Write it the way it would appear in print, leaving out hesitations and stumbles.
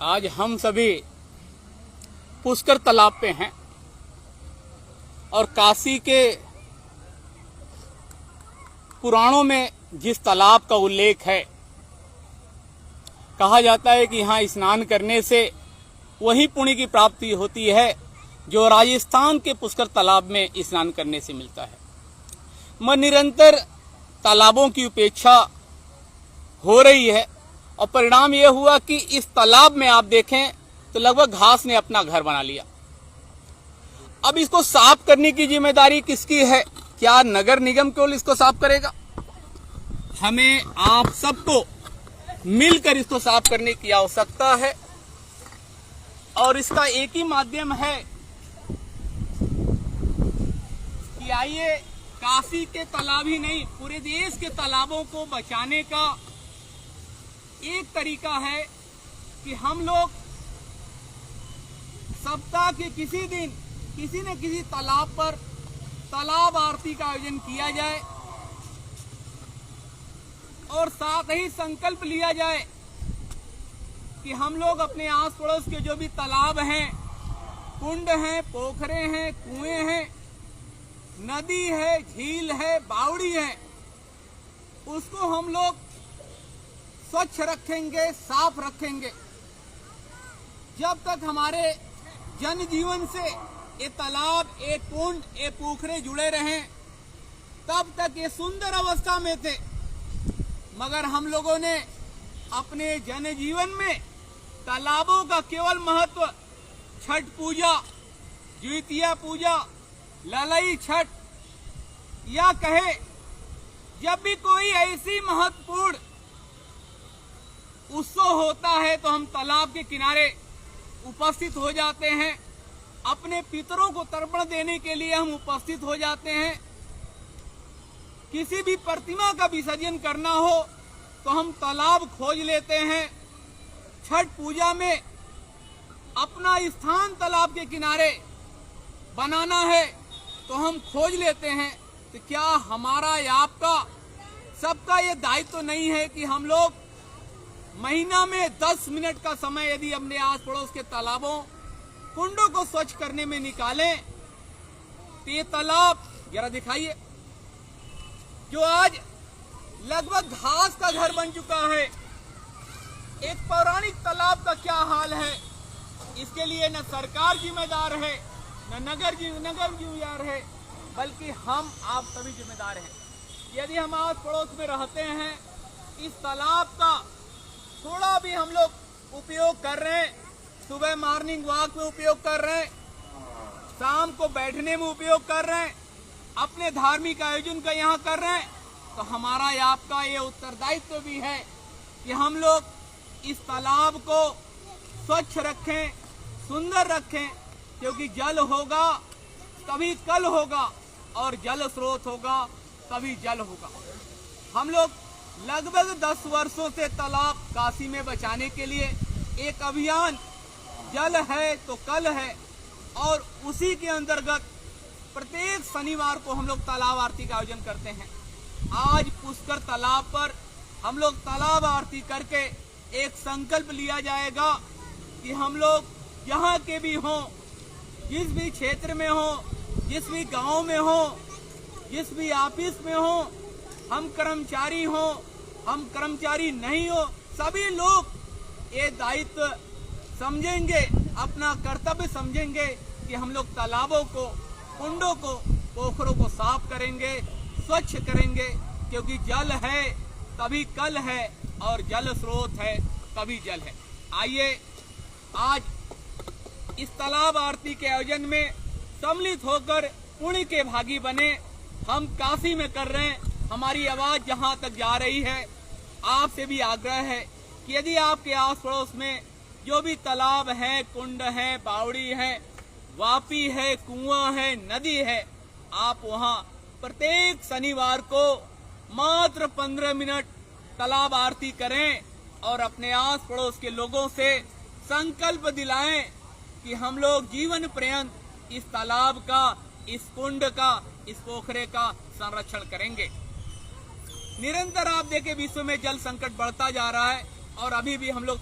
आज हम सभी पुष्कर तालाब पे हैं और काशी के पुराणों में जिस तालाब का उल्लेख है, कहा जाता है कि यहाँ स्नान करने से वही पुण्य की प्राप्ति होती है जो राजस्थान के पुष्कर तालाब में स्नान करने से मिलता है। मैं निरंतर तालाबों की उपेक्षा हो रही है और परिणाम यह हुआ कि इस तालाब में आप देखें तो लगभग घास ने अपना घर बना लिया। अब इसको साफ करने की जिम्मेदारी किसकी है? क्या नगर निगम केवल इसको साफ करेगा? हमें आप सबको मिलकर इसको साफ करने की आवश्यकता है और इसका एक ही माध्यम है कि आइए काशी के तालाब ही नहीं, पूरे देश के तालाबों को बचाने का एक तरीका है कि हम लोग सप्ताह के किसी दिन किसी न किसी तालाब पर तालाब आरती का आयोजन किया जाए और साथ ही संकल्प लिया जाए कि हम लोग अपने आस पड़ोस के जो भी तालाब हैं, कुंड हैं, पोखरे हैं, कुएं हैं, नदी है, झील है, बावड़ी है, उसको हम लोग स्वच्छ रखेंगे, साफ रखेंगे। जब तक हमारे जनजीवन से ये तालाब, ये कुंड, ये पोखरे जुड़े रहें, तब तक ये सुंदर अवस्था में थे। मगर हम लोगों ने अपने जनजीवन में तालाबों का केवल महत्व छठ पूजा, द्वितीया पूजा, ललई छठ या कहे जब भी कोई ऐसी महत्वपूर्ण उत्सव होता है तो हम तालाब के किनारे उपस्थित हो जाते हैं। अपने पितरों को तर्पण देने के लिए हम उपस्थित हो जाते हैं। किसी भी प्रतिमा का विसर्जन करना हो तो हम तालाब खोज लेते हैं। छठ पूजा में अपना स्थान तालाब के किनारे बनाना है तो हम खोज लेते हैं। तो क्या हमारा या आपका सबका ये दायित्व नहीं है कि हम लोग महीना में 10 मिनट का समय यदि अपने आस पड़ोस के तालाबों, कुंडों को स्वच्छ करने में निकालें तो ये तालाब जरा दिखाइए, जो आज लगभग घास का घर बन चुका है, एक पौराणिक तालाब का क्या हाल है। इसके लिए न सरकार जिम्मेदार है, न नगर जिम्मेदार है, बल्कि हम आप सभी जिम्मेदार हैं। यदि हम आस पड़ोस में रहते हैं, इस तालाब का थोड़ा भी हम लोग उपयोग कर रहे हैं, सुबह मॉर्निंग वॉक में उपयोग कर रहे हैं, शाम को बैठने में उपयोग कर रहे हैं, अपने धार्मिक आयोजन का यहाँ कर रहे हैं, तो हमारा या आपका ये उत्तरदायित्व भी है कि हम लोग इस तालाब को स्वच्छ रखें, सुंदर रखें, क्योंकि जल होगा तभी कल होगा और जल स्रोत होगा तभी जल होगा। हम लोग लगभग 10 वर्षों से तालाब काशी में बचाने के लिए एक अभियान जल है तो कल है, और उसी के अंतर्गत प्रत्येक शनिवार को हम लोग तालाब आरती का आयोजन करते हैं। आज पुष्कर तालाब पर हम लोग तालाब आरती करके एक संकल्प लिया जाएगा कि हम लोग जहाँ के भी हों, जिस भी क्षेत्र में हो, जिस भी गांव में हो, जिस भी ऑफिस में हो, हम कर्मचारी हो, हम कर्मचारी नहीं हो, सभी लोग ये दायित्व समझेंगे, अपना कर्तव्य समझेंगे कि हम लोग तालाबों को, कुंडों को, पोखरों को साफ करेंगे, स्वच्छ करेंगे, क्योंकि जल है तभी कल है और जल स्रोत है तभी जल है। आइए आज इस तालाब आरती के आयोजन में सम्मिलित होकर पुण्य के भागी बने। हम काशी में कर रहे हैं, हमारी आवाज जहां तक जा रही है, आपसे भी आग्रह है कि यदि आपके आस पड़ोस में जो भी तालाब है, कुंड है, बावड़ी है, वापी है, कुआं है, नदी है, आप वहां प्रत्येक शनिवार को मात्र 15 मिनट तालाब आरती करें और अपने आस पड़ोस के लोगों से संकल्प दिलाएं कि हम लोग जीवन पर्यंत इस तालाब का, इस कुंड का, इस पोखरे का संरक्षण करेंगे। निरंतर आप देखें विश्व में जल संकट बढ़ता जा रहा है और अभी भी हम लोग